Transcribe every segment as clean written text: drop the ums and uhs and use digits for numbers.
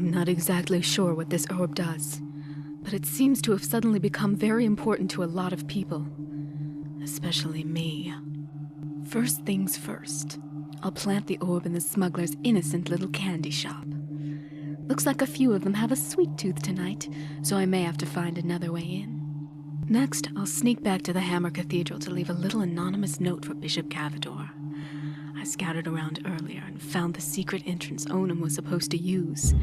I'm not exactly sure what this orb does, but it seems to have suddenly become very important to a lot of people. Especially me. First things first. I'll plant the orb in the smuggler's innocent little candy shop. Looks like a few of them have a sweet tooth tonight, so I may have to find another way in. Next, I'll sneak back to the Hammer Cathedral to leave a little anonymous note for Bishop Cavador. I scouted around earlier and found the secret entrance Onum was supposed to use.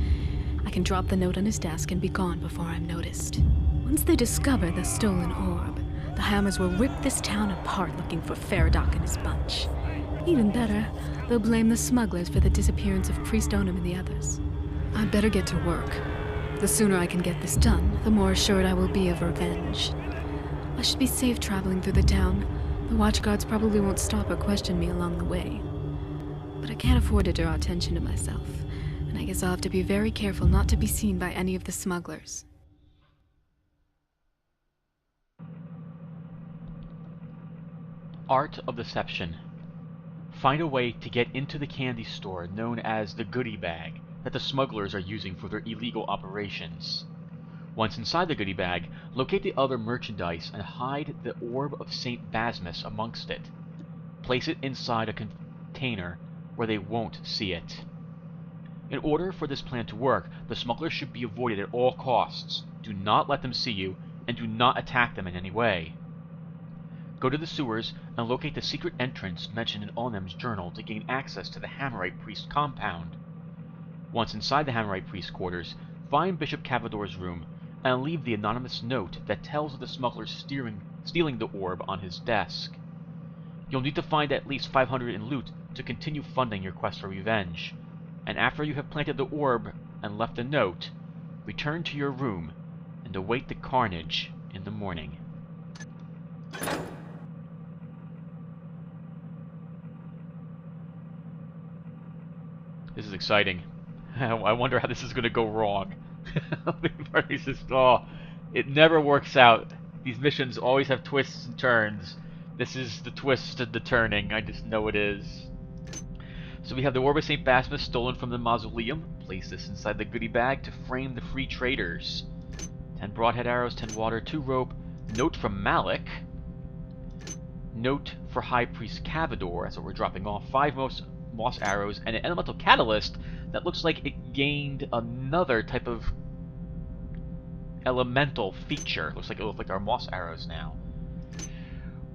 I can drop the note on his desk and be gone before I'm noticed. Once they discover the stolen orb, the Hammers will rip this town apart looking for Faradoc and his bunch. Even better, they'll blame the smugglers for the disappearance of Priest Onum and the others. I'd better get to work. The sooner I can get this done, the more assured I will be of revenge. I should be safe traveling through the town. The watchguards probably won't stop or question me along the way. But I can't afford to draw attention to myself, and I guess I'll have to be very careful not to be seen by any of the smugglers. Art of Deception. Find a way to get into the candy store known as the Goodie Bag that the smugglers are using for their illegal operations. Once inside the goodie bag, locate the other merchandise and hide the Orb of St. Basmus amongst it. Place it inside a container where they won't see it. In order for this plan to work, the smugglers should be avoided at all costs. Do not let them see you, and do not attack them in any way. Go to the sewers and locate the secret entrance mentioned in Onum's journal to gain access to the Hammerite Priest compound. Once inside the Hammerite Priest quarters, find Bishop Cavador's room and leave the anonymous note that tells of the smugglers stealing the orb on his desk. You'll need to find at least 500 in loot to continue funding your quest for revenge. And after you have planted the orb and left a note, return to your room and await the carnage in the morning. This is exciting. I wonder how this is going to go wrong. It never works out. These missions always have twists and turns. This is the twist and the turning. I just know it is. So we have the Orb of St. Basmus stolen from the mausoleum. Place this inside the goodie bag to frame the free traders. 10 broadhead arrows, 10 water, 2 rope. Note from Malik. Note for High Priest Cavador. That's what we're dropping off. 5 moss arrows and an elemental catalyst that looks like it gained another type of elemental feature. Looks like our moss arrows now.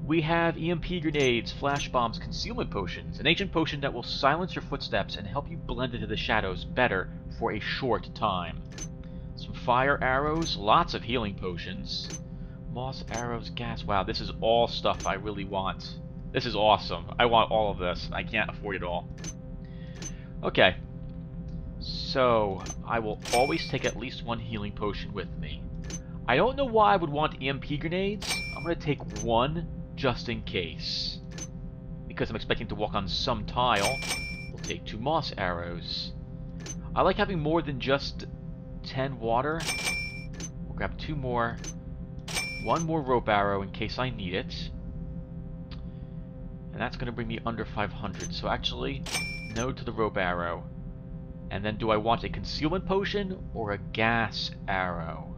We have EMP grenades, flash bombs, concealment potions, an ancient potion that will silence your footsteps and help you blend into the shadows better for a short time. Some fire arrows, lots of healing potions, moss arrows, gas. Wow, this is all stuff I really want. This is awesome. I want all of this. I can't afford it all. Okay. So, I will always take at least 1 healing potion with me. I don't know why I would want EMP grenades. I'm going to take 1 just in case. Because I'm expecting to walk on some tile, we'll take 2 moss arrows. I like having more than just 10 water. We'll grab 2 more. 1 more rope arrow in case I need it. And that's going to bring me under 500. So actually, no to the rope arrow. And then do I want a concealment potion or a gas arrow?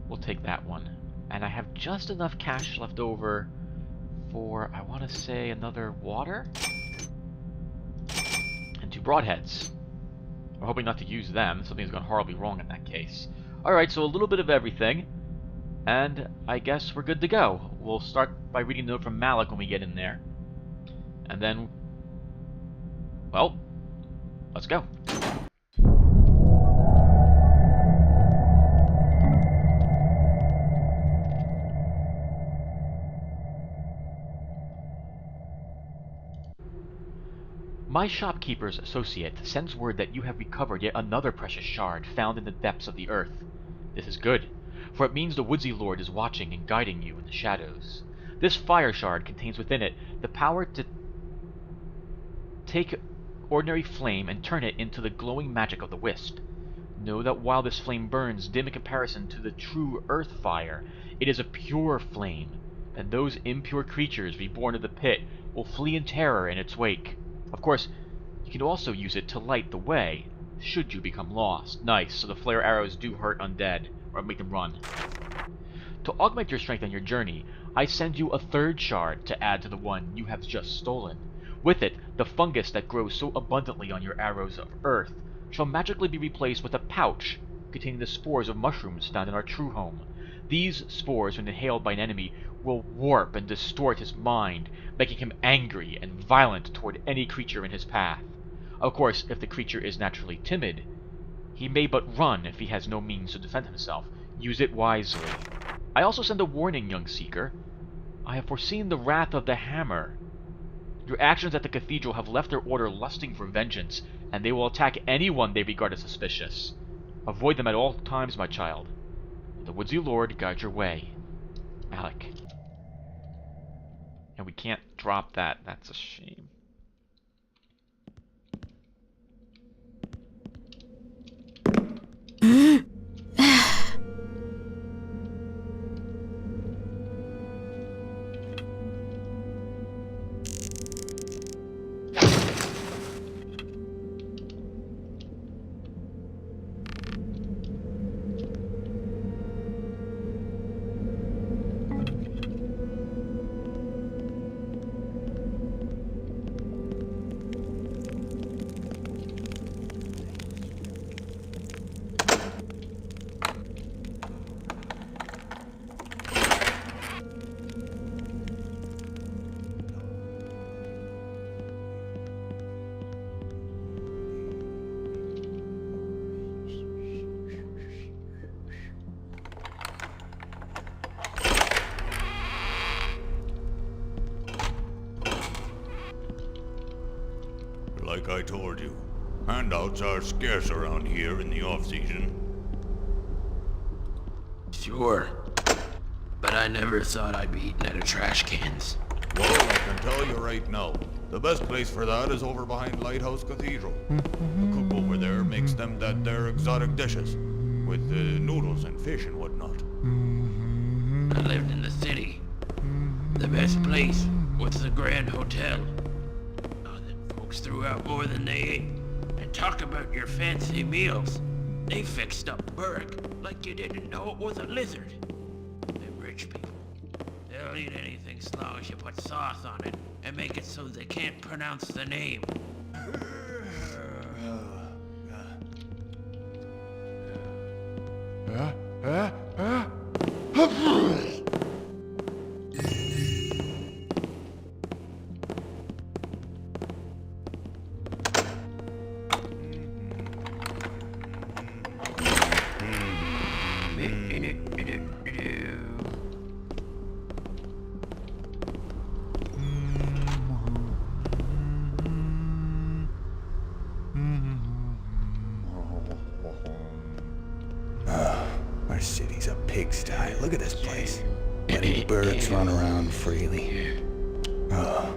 We'll take that one. And I have just enough cash left over for, I want to say, another water? And 2 broadheads. I'm hoping not to use them. Something's gone horribly wrong in that case. Alright, so a little bit of everything. And I guess we're good to go. We'll start by reading a note from Malik when we get in there. And then, well, let's go. My shopkeeper's associate sends word that you have recovered yet another precious shard found in the depths of the earth. This is good, for it means the Woodsy Lord is watching and guiding you in the shadows. This fire shard contains within it the power to take ordinary flame and turn it into the glowing magic of the wisp. Know that while this flame burns dim in comparison to the true earth fire, it is a pure flame, and those impure creatures reborn of the pit will flee in terror in its wake. Of course, you can also use it to light the way, should you become lost. Nice, so the flare arrows do hurt undead, or make them run. To augment your strength on your journey, I send you a third shard to add to the one you have just stolen. With it, the fungus that grows so abundantly on your arrows of earth shall magically be replaced with a pouch containing the spores of mushrooms found in our true home. These spores, when inhaled by an enemy, will warp and distort his mind, making him angry and violent toward any creature in his path. Of course, if the creature is naturally timid, he may but run if he has no means to defend himself. Use it wisely. I also send a warning, young seeker. I have foreseen the wrath of the Hammer. Your actions at the cathedral have left their order lusting for vengeance, and they will attack anyone they regard as suspicious. Avoid them at all times, my child. May the woodsy lord guide your way. Alec. And we can't drop that. That's a shame. Like I told you, handouts are scarce around here in the off-season. Sure, but I never thought I'd be eating out of trash cans. Well, I can tell you right now, the best place for that is over behind Lighthouse Cathedral. The cook over there makes them their exotic dishes, with noodles and fish and whatnot. I lived in the city. The best place was the Grand Hotel. Oh, the folks threw out more than they ate. And talk about your fancy meals. They fixed up Burke like you didn't know it was a lizard. Them rich people, they'll eat anything as long as you put sauce on it and make it so they can't pronounce the name. Our city's a pigsty. Look at this place. Letting birds run around freely. Oh.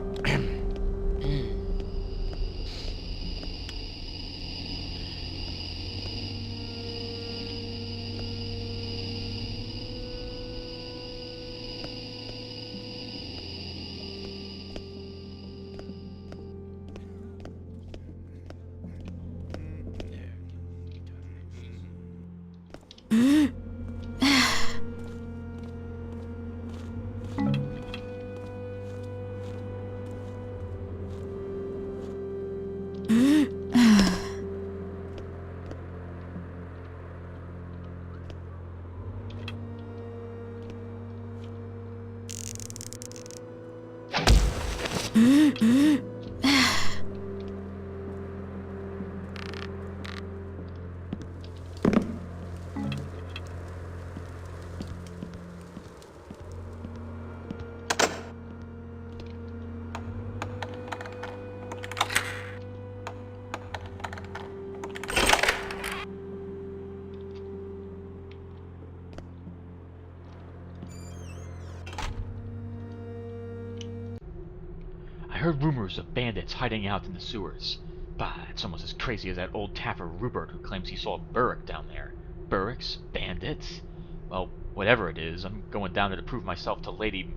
I heard rumors of bandits hiding out in the sewers. Bah, it's almost as crazy as that old Taffer Rupert who claims he saw Burrick down there. Burricks? Bandits? Well, whatever it is, I'm going down there to prove myself to Lady...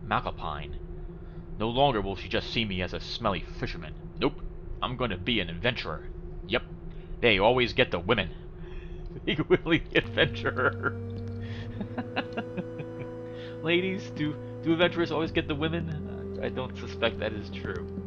Macalpine. No longer will she just see me as a smelly fisherman. Nope, I'm going to be an adventurer. Yep, they always get the women. Big Willie the Adventurer. Ladies, do adventurers always get the women? I don't suspect that is true.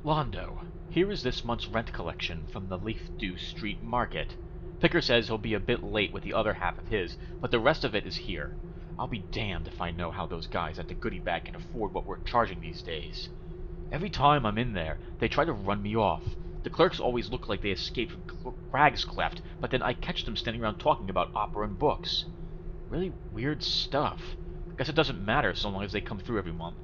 Londo, here is this month's rent collection from the Leafdew Street Market. Picker says he'll be a bit late with the other half of his, but the rest of it is here. I'll be damned if I know how those guys at the goodie bag can afford what we're charging these days. Every time I'm in there, they try to run me off. The clerks always look like they escaped from Crag's Cleft, but then I catch them standing around talking about opera and books. Really weird stuff. Guess it doesn't matter so long as they come through every month.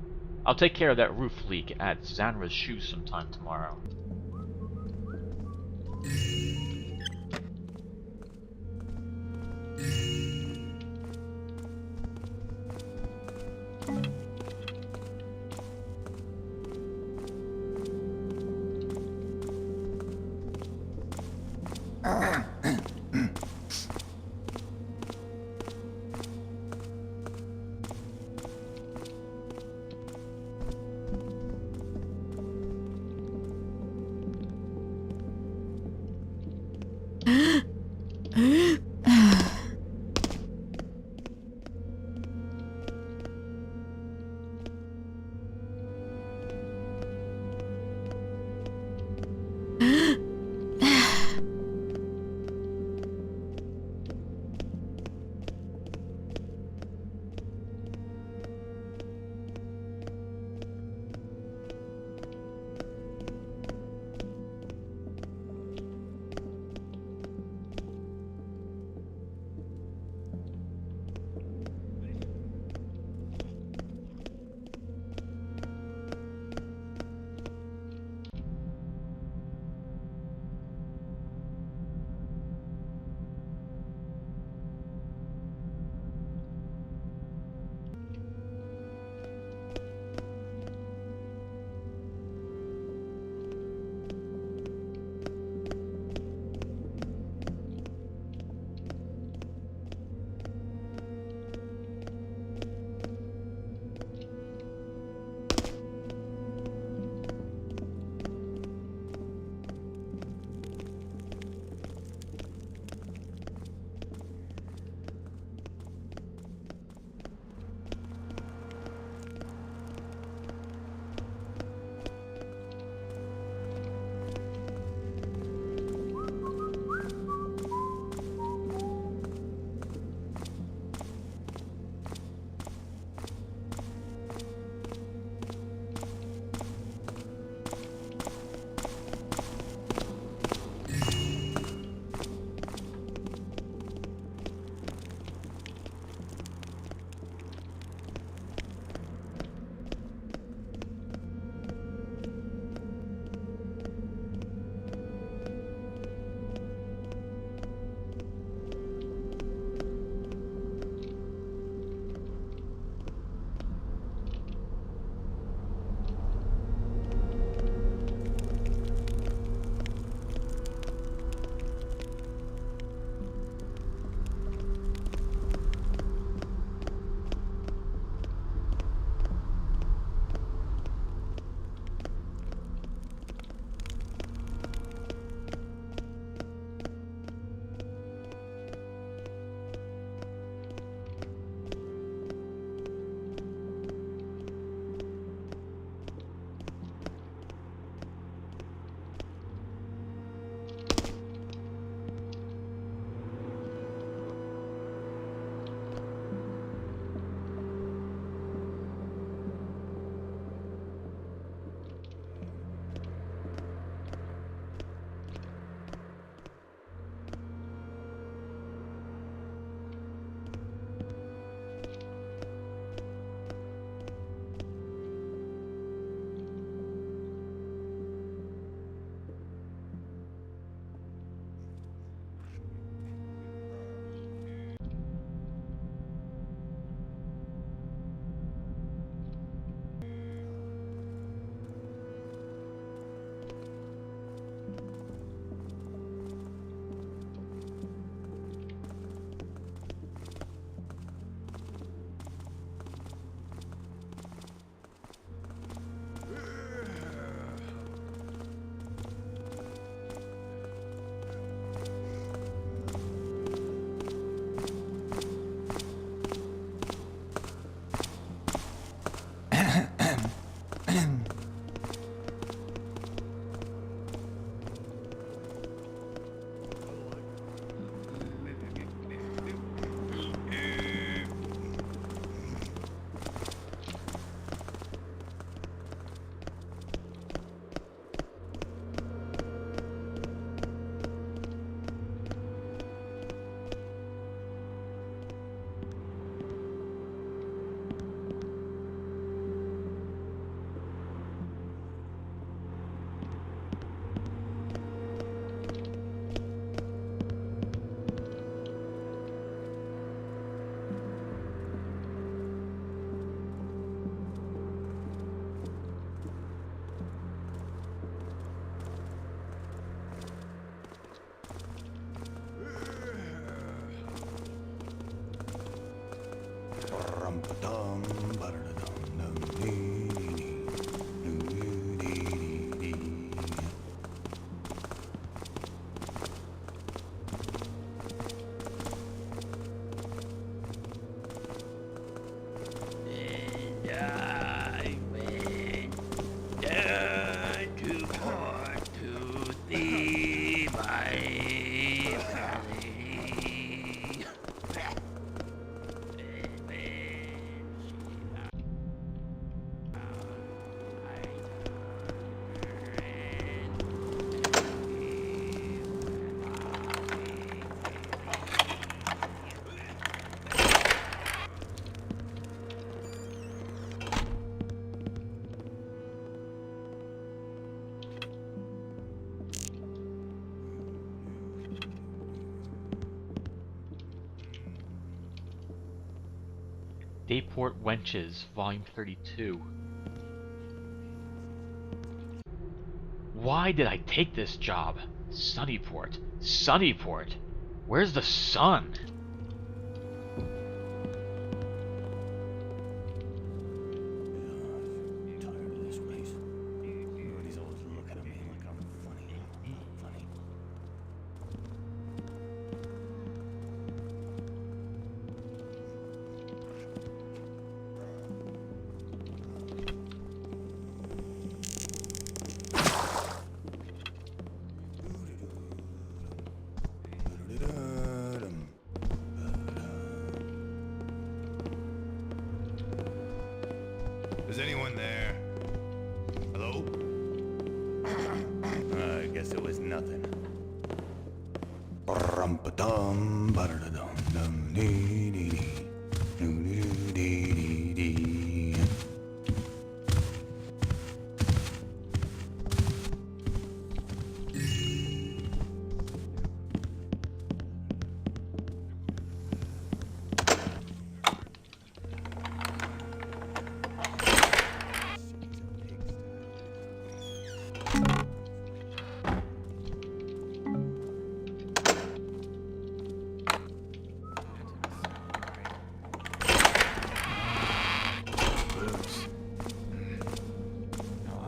I'll take care of that roof leak at Zanra's shoes sometime tomorrow. Rum-pa-dum, ba-da-da-dum, dee-dee-dee, doo-dee-dee-dee. And I went down to Port to see my family. Dayport Wenches, Volume 32. Why did I take this job? Sunnyport. Sunnyport? Where's the sun? I'm tired of this place. Everybody's always looking at me like I'm funny. I'm not funny. Is anyone there? Hello? I guess it was nothing. Rum-pa-dum, ba-da-da-dum, dum, dee-dee-dee, doo-doo-dee-dee-dee.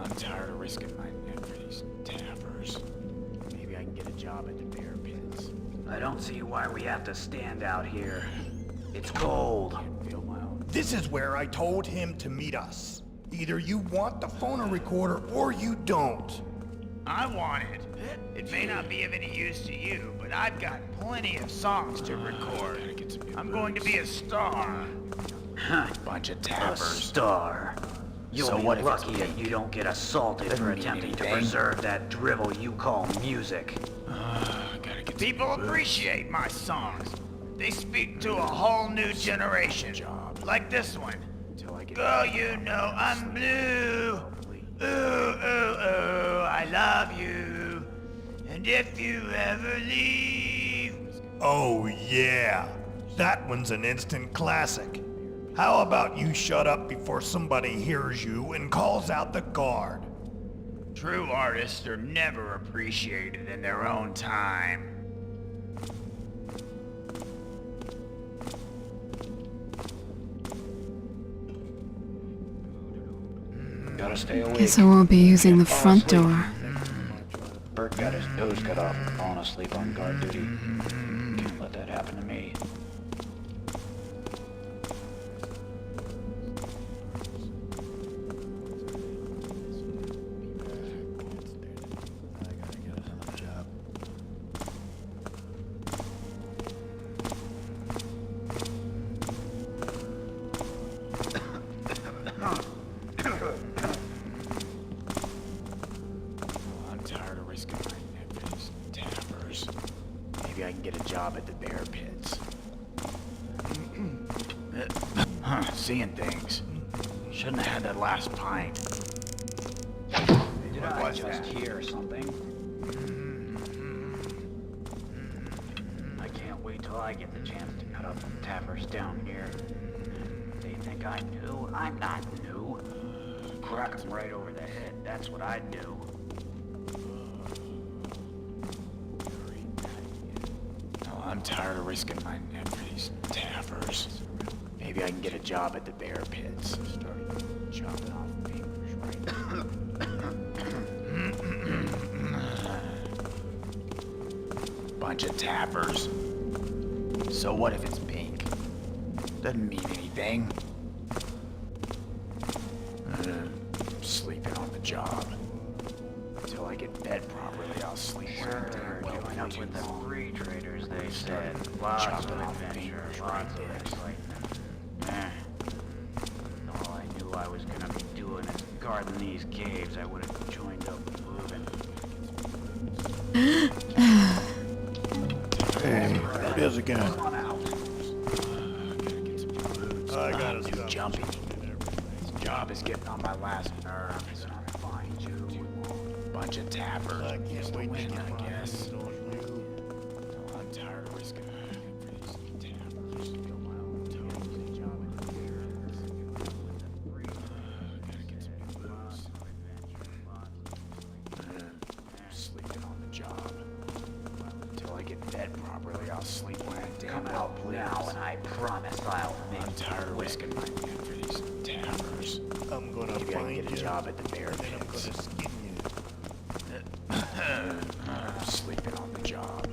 I'm tired of risking my neck for these tappers. Maybe I can get a job at the bear pits. I don't see why we have to stand out here. It's cold. Feel my own. This is where I told him to meet us. Either you want the phono recorder or you don't. I want it. It may not be of any use to you, but I've got plenty of songs to record. Gotta get some new I'm going to be a star. bunch of A tappers. star. You'll So be what if it's lucky if you don't get assaulted Doesn't for mean attempting to anything. preserve that drivel you call music. Gotta get some People new booze. appreciate my songs. They speak to a whole new generation. Job. Like this one. Till I get Girl, you know I'm blue. Ooh, ooh, ooh, I love you. And if you ever leave, Oh yeah, that one's an instant classic. How about you shut up before somebody hears you and calls out the guard? true artists are never appreciated in their own time. Gotta stay awake. Guess I won't be using the Fall front asleep. door. Bert got his nose cut off for falling asleep on guard duty. Can't let that happen to me. I'm tired of risking my neck for these tappers. Maybe I can get a job at the bear pits. Seeing things. Shouldn't have had that last pint. Did I just hear something? I can't wait till I get the chance to cut up the tappers down here. They think I'm new? I'm not new. Crack 'em right over the head. That's what I'd do. No, I'm tired of risking my neck for these tappers. Maybe I can get a job at the bear pits. Start chopping off fingers right Bunch of tappers. So what if it's pink? Doesn't mean anything. Sleeping on the job. Until I get fed properly, I'll sleep where I Sure, well join up with the too. free traders, they said. Lots of chopping off adventure, fingers lots right of excitement. All I knew I was gonna be doing is guarding these caves. I would have joined up moving. Hey, there it is again. On out. I gotta I'm stop. jumpy. This job is getting on my last nerves, and I'm fine too. Bunch of tappers. I Just can't a wait win, to get I my guess. hands on you. I'm tired of risking for these tappers. Feel my own toes. Job at the bears. Gotta get some new booze. Sleeping on the job. Until I get fed properly, I'll sleep when I damn Come well out please. now, and I promise I'll make I'm tired of quick. risking my neck for these tappers. I'm gonna Maybe I can find get a you, job at the bear and then I'm pits. gonna skin you. Sleeping on the job.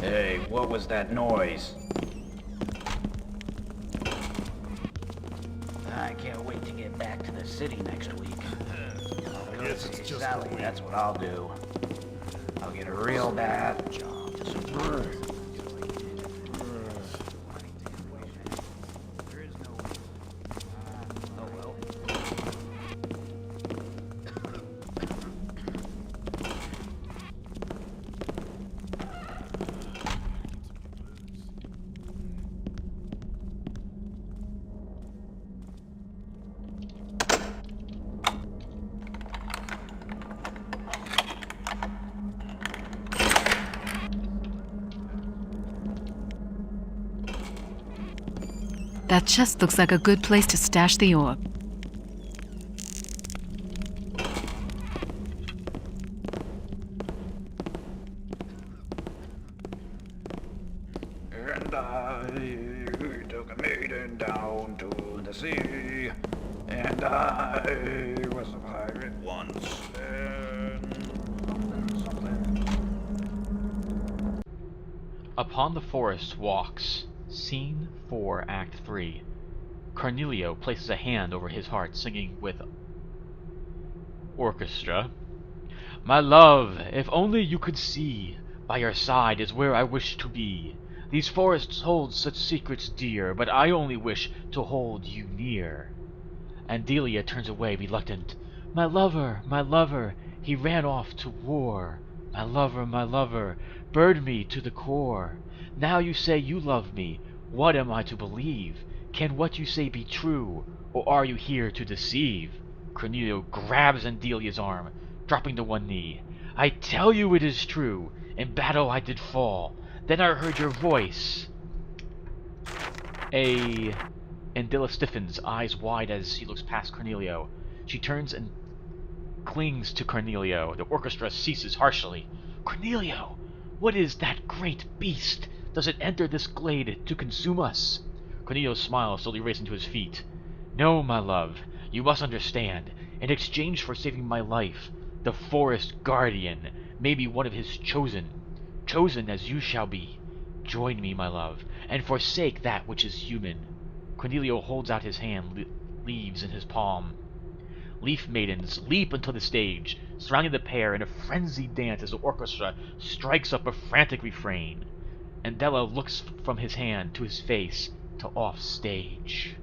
Hey, what was that noise? I can't wait to get back to the city next week. I'll go guess see it's just Sally, a week. that's what I'll do. I'll get a real bath. Just a bird. Oh well. That chest looks like a good place to stash the orb. And I took a maiden down to the sea, and I was a pirate once, and something. Upon the forest walks. Scene 4, Act 3. Cornelio places a hand over his heart, singing with orchestra. My love, if only you could see, by your side is where I wish to be. These forests hold such secrets dear, but I only wish to hold you near. And Delia turns away, reluctant. My lover, he ran off to war. My lover, burned me to the core. Now you say you love me. What am I to believe? Can what you say be true, or are you here to deceive? Cornelio grabs Delia's arm, dropping to one knee. I tell you it is true. In battle I did fall. Then I heard your voice. Andilla stiffens, eyes wide as she looks past Cornelio. She turns and clings to Cornelio. The orchestra ceases harshly. Cornelio, what is that great beast? Does it enter this glade to consume us? Cornelio smiles, slowly racing to his feet. No, my love, you must understand. In exchange for saving my life, the forest guardian may be one of his chosen. Chosen as you shall be. Join me, my love, and forsake that which is human. Cornelio holds out his hand, leaves in his palm. Leaf maidens leap onto the stage, surrounding the pair in a frenzied dance as the orchestra strikes up a frantic refrain. And Della looks from his hand to his face to off stage.